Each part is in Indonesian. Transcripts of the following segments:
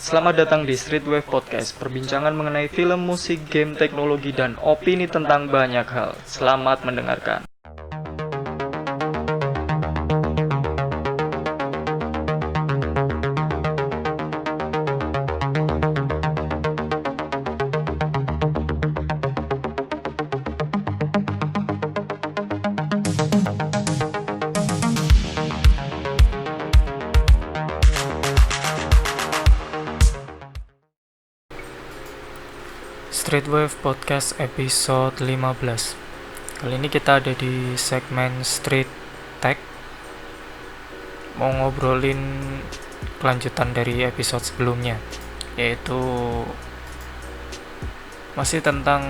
Selamat datang di Streetwave Podcast, perbincangan mengenai film, musik, game, teknologi, dan opini tentang banyak hal. Selamat mendengarkan. Streetwave Podcast episode 15. Kali ini kita ada di segmen Street Tech. Mau ngobrolin kelanjutan dari episode sebelumnya, yaitu masih tentang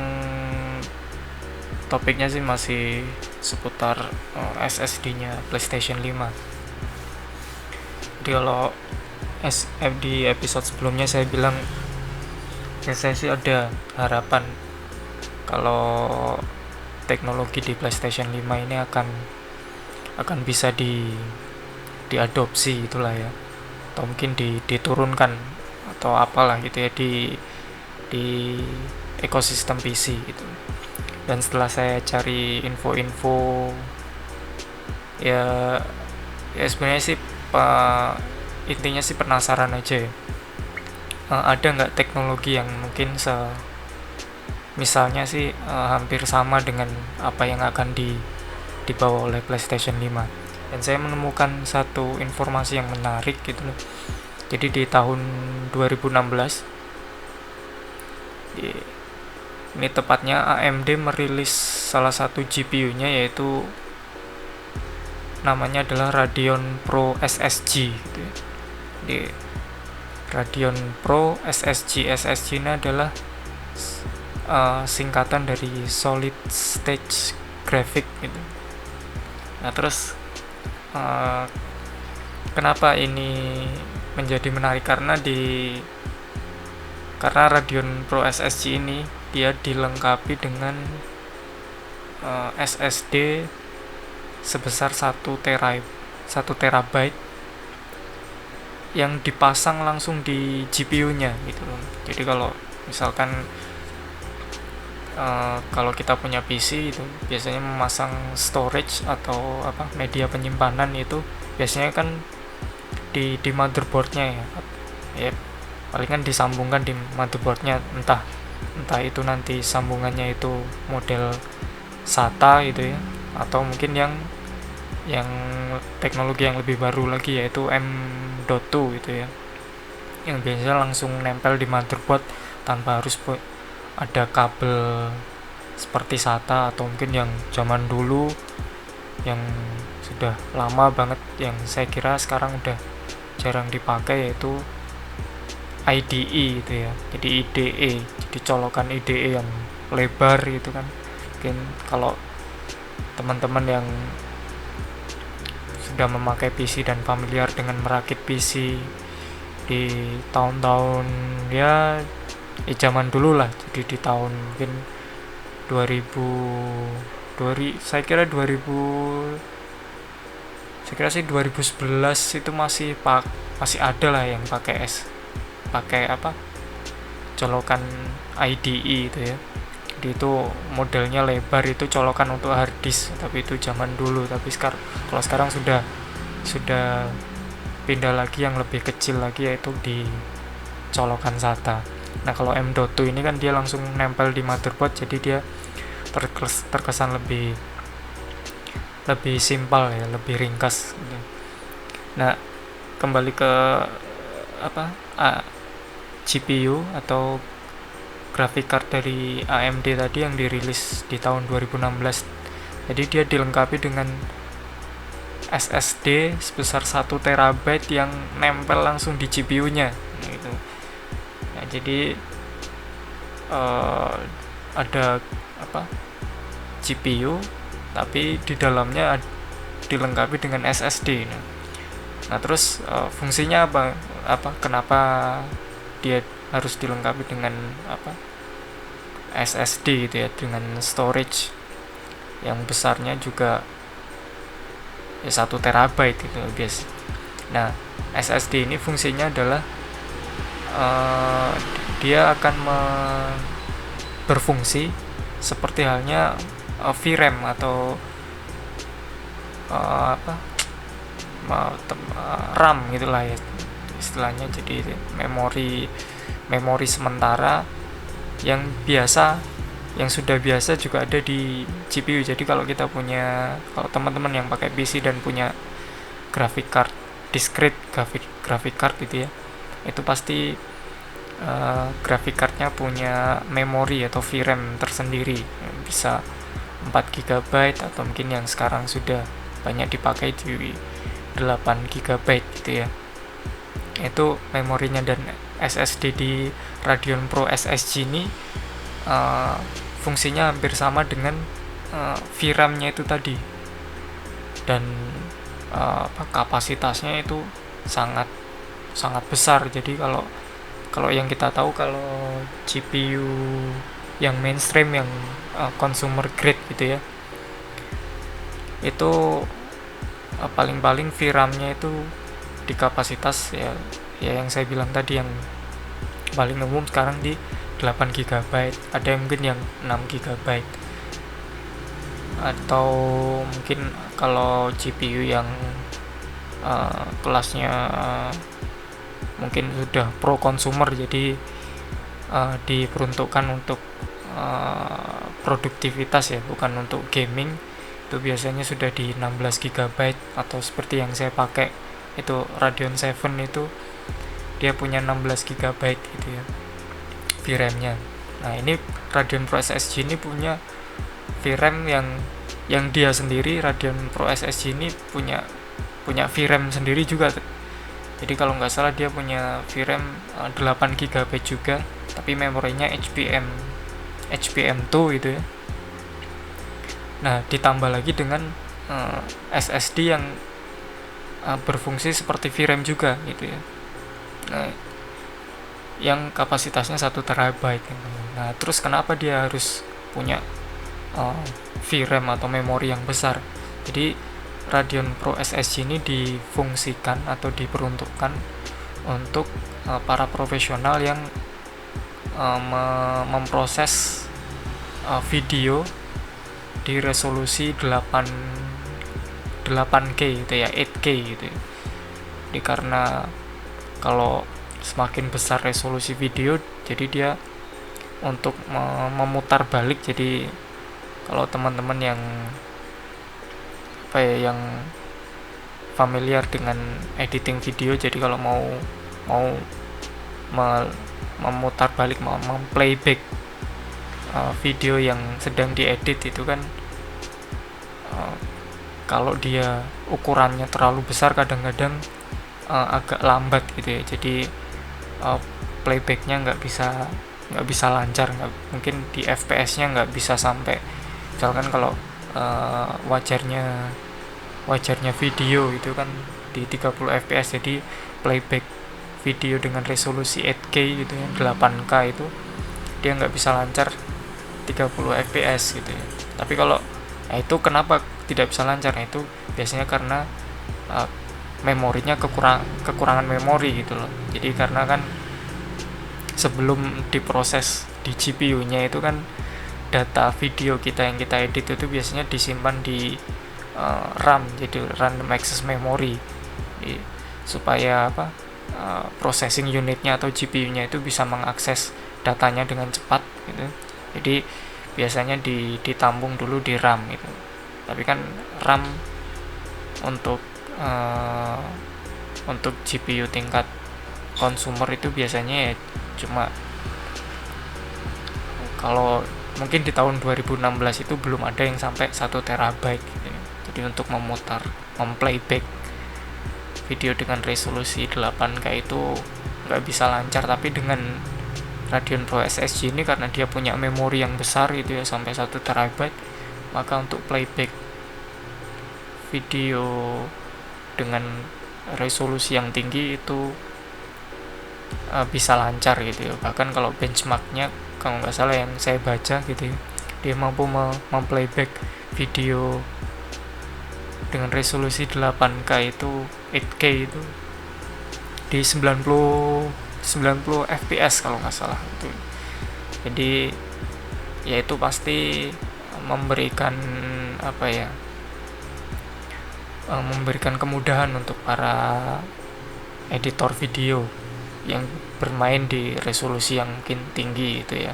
topiknya sih masih seputar SSD-nya PlayStation 5. Jadi kalau di episode sebelumnya saya bilang saya sih ada harapan kalau teknologi di PlayStation 5 ini akan bisa diadopsi itulah ya, atau mungkin diturunkan atau apalah gitu ya di ekosistem PC gitu. Dan setelah saya cari info-info ya sebenarnya sih intinya sih penasaran aja ya. Ada nggak teknologi yang mungkin misalnya sih hampir sama dengan apa yang akan dibawa oleh PlayStation 5. Dan saya menemukan satu informasi yang menarik gitu loh. Jadi di tahun 2016 ini tepatnya AMD merilis salah satu GPU-nya, yaitu namanya adalah Radeon Pro SSG gitu ya. Di Radeon Pro SSG ini adalah singkatan dari Solid State Graphic gitu. Nah terus kenapa ini menjadi menarik, karena Radeon Pro SSG ini dia dilengkapi dengan SSD sebesar 1 terabyte yang dipasang langsung di GPU-nya gitu loh. Jadi kalau misalkan kalau kita punya PC itu biasanya memasang storage atau media penyimpanan, itu biasanya kan di motherboardnya ya palingan disambungkan di motherboardnya, entah itu nanti sambungannya itu model SATA gitu ya, atau mungkin yang teknologi yang lebih baru lagi yaitu M.2 gitu ya, yang biasanya langsung nempel di motherboard tanpa harus ada kabel seperti SATA, atau mungkin yang zaman dulu yang sudah lama banget yang saya kira sekarang udah jarang dipakai, yaitu IDE gitu ya. Jadi IDE, jadi colokan IDE yang lebar gitu kan. Mungkin kalau teman-teman yang sudah memakai PC dan familiar dengan merakit PC di tahun-tahun ya zaman dulu lah, jadi di tahun mungkin 2000 saya kira sih 2011 itu masih ada lah yang pakai colokan IDE itu ya. Jadi itu modelnya lebar, itu colokan untuk hard disk, tapi itu zaman dulu. Tapi kalau sekarang sudah pindah lagi yang lebih kecil lagi, yaitu di colokan SATA. Nah kalau M.2 ini kan dia langsung nempel di motherboard, jadi dia terkesan lebih simpel ya, lebih ringkas. Nah kembali ke GPU atau graphic card dari AMD tadi yang dirilis di tahun 2016. Jadi dia dilengkapi dengan SSD sebesar 1 terabyte yang nempel langsung di GPU-nya gitu. Nah, jadi ada GPU tapi di dalamnya dilengkapi dengan SSD. Nah terus fungsinya apa? Kenapa dia harus dilengkapi dengan SSD gitu ya, dengan storage yang besarnya juga ya 1 terabyte gitu guys. Nah SSD ini fungsinya adalah uh, dia akan berfungsi seperti halnya VRAM atau apa RAM gitulah ya istilahnya. Jadi memori sementara yang sudah biasa juga ada di GPU. Jadi kalau teman-teman yang pakai PC dan punya graphic card discrete graphic card gitu ya, itu pasti graphic cardnya punya memori atau VRAM tersendiri, bisa 4 GB atau mungkin yang sekarang sudah banyak dipakai di 8 GB gitu ya. Itu memorinya. Dan SSD di Radeon Pro SSG ini fungsinya hampir sama dengan VRAM-nya itu tadi, dan kapasitasnya itu sangat sangat besar. Jadi kalau yang kita tahu, kalau GPU yang mainstream, yang consumer grade gitu ya, itu paling-paling VRAM-nya itu di kapasitas ya yang saya bilang tadi, yang paling umum sekarang di 8 GB, ada yang mungkin yang 6 GB, atau mungkin kalau GPU yang kelasnya mungkin sudah pro consumer, jadi diperuntukkan untuk produktivitas ya, bukan untuk gaming, itu biasanya sudah di 16 GB, atau seperti yang saya pakai itu Radeon 7 itu dia punya 16 GB gitu ya VRAM-nya. Nah, ini Radeon Pro SSG ini punya VRAM yang dia sendiri. Radeon Pro SSG ini punya VRAM sendiri juga. Jadi kalau nggak salah dia punya VRAM 8 GB juga, tapi memorinya HBM2 gitu ya. Nah, ditambah lagi dengan SSD yang berfungsi seperti VRAM juga gitu ya. Nah, yang kapasitasnya 1 TB. Nah, terus kenapa dia harus punya VRAM atau memori yang besar? Jadi Radeon Pro SSG ini difungsikan atau diperuntukkan untuk para profesional yang memproses video di resolusi 8K gitu ya, 8K gitu ya. Jadi karena kalau semakin besar resolusi video, jadi dia untuk memutar balik. Jadi kalau teman-teman yang yang familiar dengan editing video, jadi kalau mau memutar balik, memplayback video yang sedang diedit itu kan, kalau dia ukurannya terlalu besar kadang-kadang agak lambat gitu ya. Jadi playbacknya nggak bisa lancar, mungkin di FPS-nya nggak bisa sampai, misalkan kalau wajarnya video itu kan di 30 fps, jadi playback video dengan resolusi 8K gitu ya, 8K itu dia nggak bisa lancar 30 fps gitu ya. Tapi kalau itu kenapa tidak bisa lancar? Nah, itu biasanya karena memorinya kekurangan memori gitu loh. Jadi karena kan sebelum diproses di GPU-nya itu kan data video kita yang kita edit itu biasanya disimpan di RAM, jadi random access memory, supaya processing unitnya atau GPU-nya itu bisa mengakses datanya dengan cepat gitu. Jadi biasanya ditampung dulu di RAM gitu. Tapi kan RAM untuk GPU tingkat consumer itu biasanya ya cuma, kalau mungkin di tahun 2016 itu belum ada yang sampai 1 TB gitu ya. Jadi untuk memplayback video dengan resolusi 8K itu nggak bisa lancar. Tapi dengan Radeon Pro SSG ini, karena dia punya memori yang besar gitu ya, sampai 1 TB, maka untuk playback video dengan resolusi yang tinggi itu bisa lancar gitu ya. Bahkan kalau benchmarknya, kalau nggak salah yang saya baca gitu ya, dia mampu memplayback video dengan resolusi 8K itu 8K itu di 99 90 fps kalau nggak salah itu. Jadi ya itu pasti memberikan apa ya, memberikan kemudahan untuk para editor video yang bermain di resolusi yang mungkin tinggi itu ya,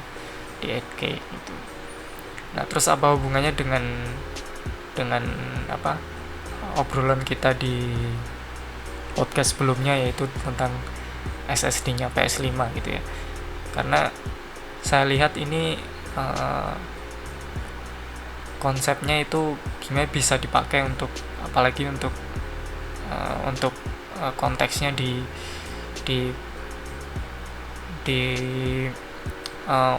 di 8K gitu. Nah, terus apa hubungannya dengan apa obrolan kita di podcast sebelumnya, yaitu tentang SSD-nya PS5 gitu ya? Karena saya lihat ini konsepnya itu gimana bisa dipakai untuk, apalagi untuk konteksnya di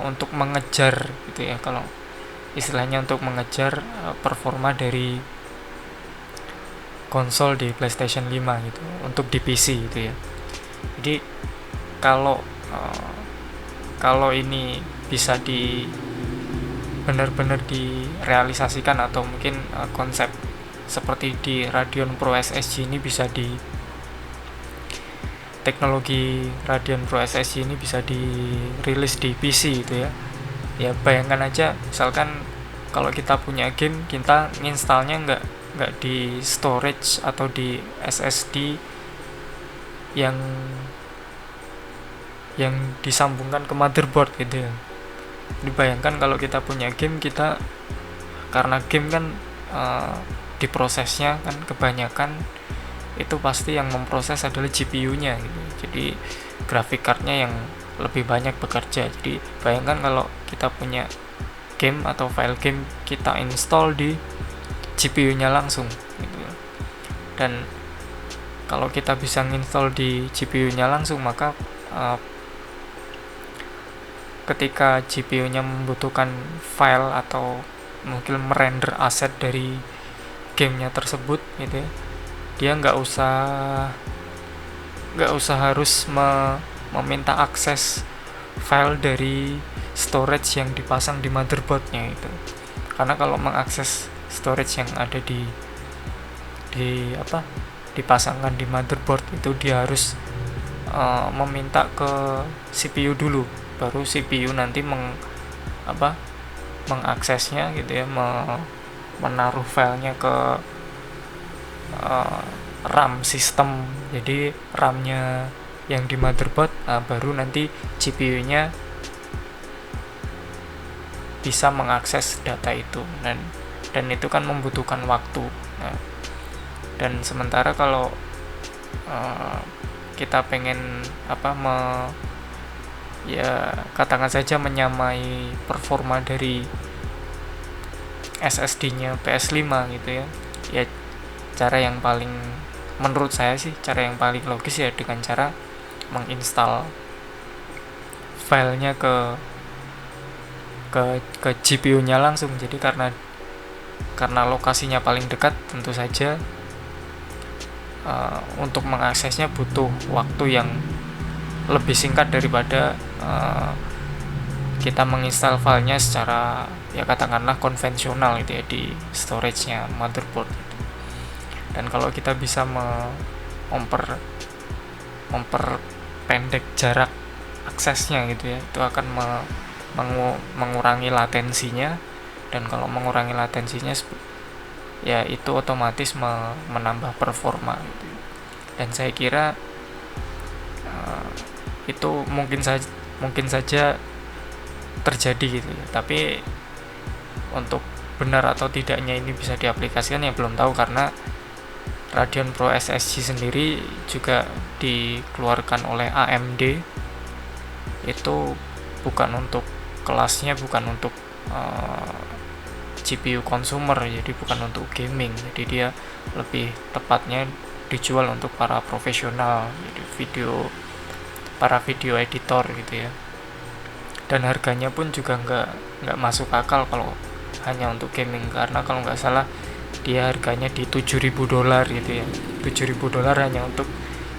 untuk mengejar gitu ya, kalau istilahnya untuk mengejar performa dari konsol di PlayStation 5 gitu untuk di PC gitu ya. Jadi kalau ini bisa benar-benar direalisasikan, atau mungkin konsep seperti di Radeon Pro SSG ini bisa teknologi Radeon Pro SSG ini bisa dirilis di PC gitu ya. Ya bayangkan aja, misalkan kalau kita punya game, kita nginstalnya nggak di storage atau di SSD yang disambungkan ke motherboard gitu ya. Dibayangkan kalau kita punya game, kita karena game kan diprosesnya kan kebanyakan itu pasti yang memproses adalah GPU-nya gitu. Jadi graphic card-nya yang lebih banyak bekerja. Jadi bayangkan kalau kita punya game atau file game, kita install di GPU-nya langsung gitu. Dan kalau kita bisa install di GPU-nya langsung, maka ketika GPU-nya membutuhkan file atau mungkin merender aset dari gamenya tersebut gitu ya, dia nggak usah harus meminta akses file dari storage yang dipasang di motherboardnya itu. Karena kalau mengakses storage yang ada dipasangkan di motherboard itu, dia harus meminta ke CPU dulu, baru CPU nanti mengaksesnya gitu ya, menaruh filenya ke RAM sistem. Jadi RAM-nya yang di motherboard, baru nanti GPU-nya bisa mengakses data itu, dan itu kan membutuhkan waktu. Dan sementara kalau kita pengen ya katakan saja menyamai performa dari SSD-nya PS5 gitu ya, ya cara yang paling, menurut saya sih cara yang paling logis ya dengan cara menginstal filenya ke GPU-nya langsung. Jadi karena lokasinya paling dekat, tentu saja untuk mengaksesnya butuh waktu yang lebih singkat daripada kita menginstal filenya secara ya katakanlah konvensional gitu ya, di storage-nya motherboard gitu. Dan kalau kita bisa memperpendek jarak aksesnya gitu ya, itu akan mengurangi latensinya. Dan kalau mengurangi latensinya ya itu otomatis menambah performa gitu. Dan saya kira itu mungkin saja terjadi gitu ya. Tapi untuk benar atau tidaknya ini bisa diaplikasikan ya belum tahu, karena Radeon Pro SSG sendiri juga dikeluarkan oleh AMD. Itu bukan untuk kelasnya, bukan untuk GPU consumer, jadi bukan untuk gaming. Jadi dia lebih tepatnya dijual untuk para profesional, jadi para video editor gitu ya. Dan harganya pun juga nggak masuk akal kalau hanya untuk gaming, karena kalau nggak salah dia harganya di $7.000 gitu ya, $7.000 hanya untuk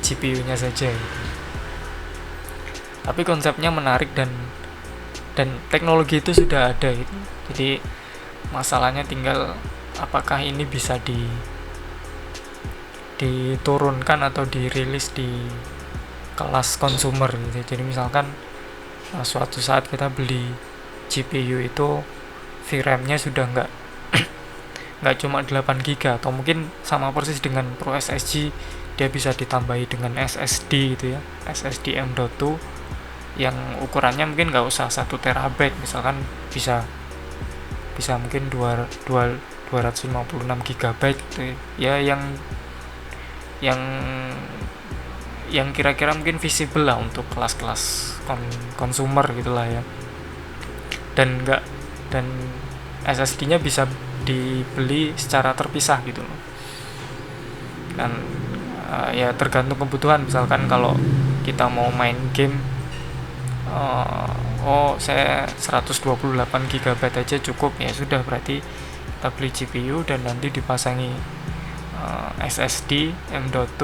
GPU-nya saja gitu. Tapi konsepnya menarik dan teknologi itu sudah ada gitu. Jadi masalahnya tinggal apakah ini bisa diturunkan atau dirilis di kelas consumer gitu. Jadi misalkan suatu saat kita beli GPU itu VRAM-nya sudah nggak cuma 8 GB, atau mungkin sama persis dengan Pro SSG, dia bisa ditambahi dengan SSD gitu ya, SSD M.2 yang ukurannya mungkin nggak usah 1 terabyte, misalkan bisa mungkin 256 GB gitu ya, yang kira-kira mungkin visible lah untuk kelas-kelas consumer gitulah ya. Dan SSD-nya bisa dibeli secara terpisah gitu loh. Dan ya tergantung kebutuhan, misalkan kalau kita mau main game, saya 128 GB aja cukup, ya sudah, berarti kita beli GPU dan nanti dipasangi SSD M.2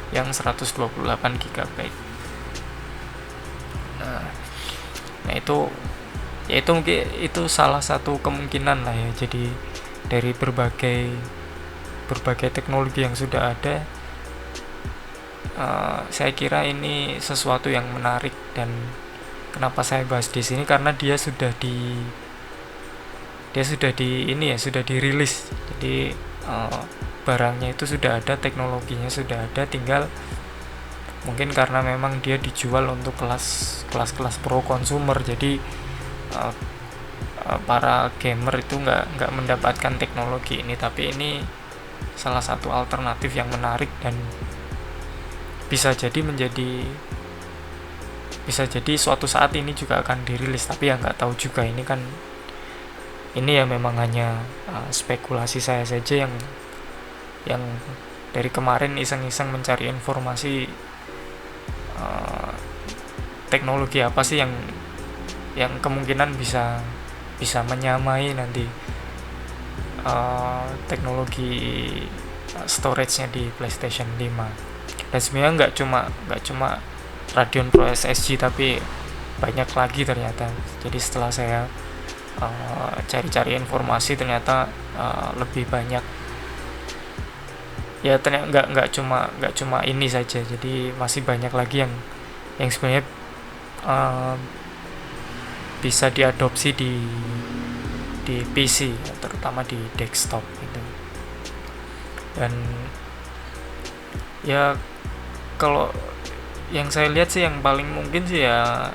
yang 128 GB. Nah itu mungkin itu salah satu kemungkinan lah ya. Jadi dari berbagai teknologi yang sudah ada, saya kira ini sesuatu yang menarik, dan kenapa saya bahas di sini karena dia sudah dirilis. Jadi barangnya itu sudah ada, teknologinya sudah ada, tinggal mungkin karena memang dia dijual untuk kelas pro consumer, jadi para gamer itu nggak mendapatkan teknologi ini. Tapi ini salah satu alternatif yang menarik, dan bisa jadi suatu saat ini juga akan dirilis, tapi ya nggak tahu juga. Ini ya memang hanya spekulasi saya saja yang dari kemarin iseng-iseng mencari informasi, teknologi apa sih yang kemungkinan bisa menyamai nanti teknologi storage-nya di PlayStation 5. Dan sebenarnya nggak cuma Radeon Pro SSG, tapi banyak lagi ternyata. Jadi setelah saya cari-cari informasi, ternyata lebih banyak ya. Ternyata nggak cuma ini saja, jadi masih banyak lagi yang sebenarnya bisa diadopsi di PC, terutama di desktop gitu. Dan ya kalau yang saya lihat sih yang paling mungkin sih ya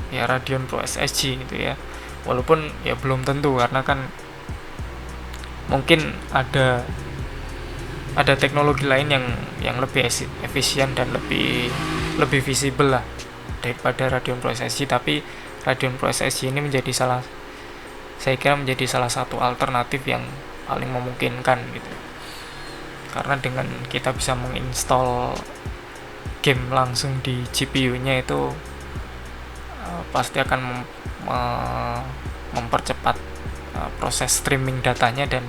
Radeon Pro SSG gitu ya. Walaupun ya belum tentu, karena kan mungkin ada teknologi lain yang lebih efisien dan lebih visible lah daripada Radeon Pro SSG. Tapi Radeon Pro SSG ini saya kira menjadi salah satu alternatif yang paling memungkinkan gitu. Karena dengan kita bisa menginstall game langsung di GPU-nya itu pasti akan mempercepat proses streaming datanya, dan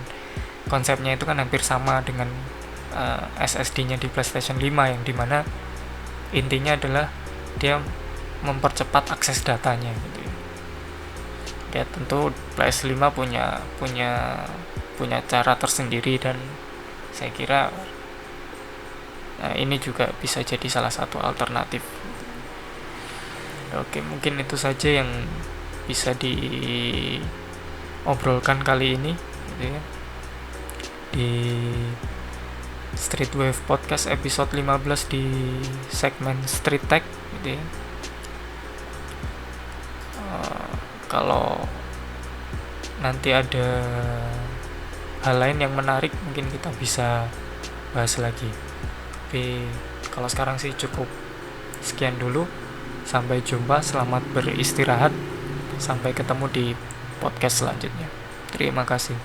konsepnya itu kan hampir sama dengan SSD-nya di PlayStation 5, yang dimana intinya adalah dia mempercepat akses datanya gitu ya. Ya tentu PS5 punya cara tersendiri, dan saya kira ini juga bisa jadi salah satu alternatif. Oke, mungkin itu saja yang bisa diobrolkan kali ini gitu ya, di Streetwave Podcast episode 15 di segmen Street Tech gitu ya. Kalau nanti ada hal lain yang menarik, mungkin kita bisa bahas lagi. Tapi kalau sekarang sih cukup sekian dulu. Sampai jumpa, selamat beristirahat. Sampai ketemu di podcast selanjutnya. Terima kasih.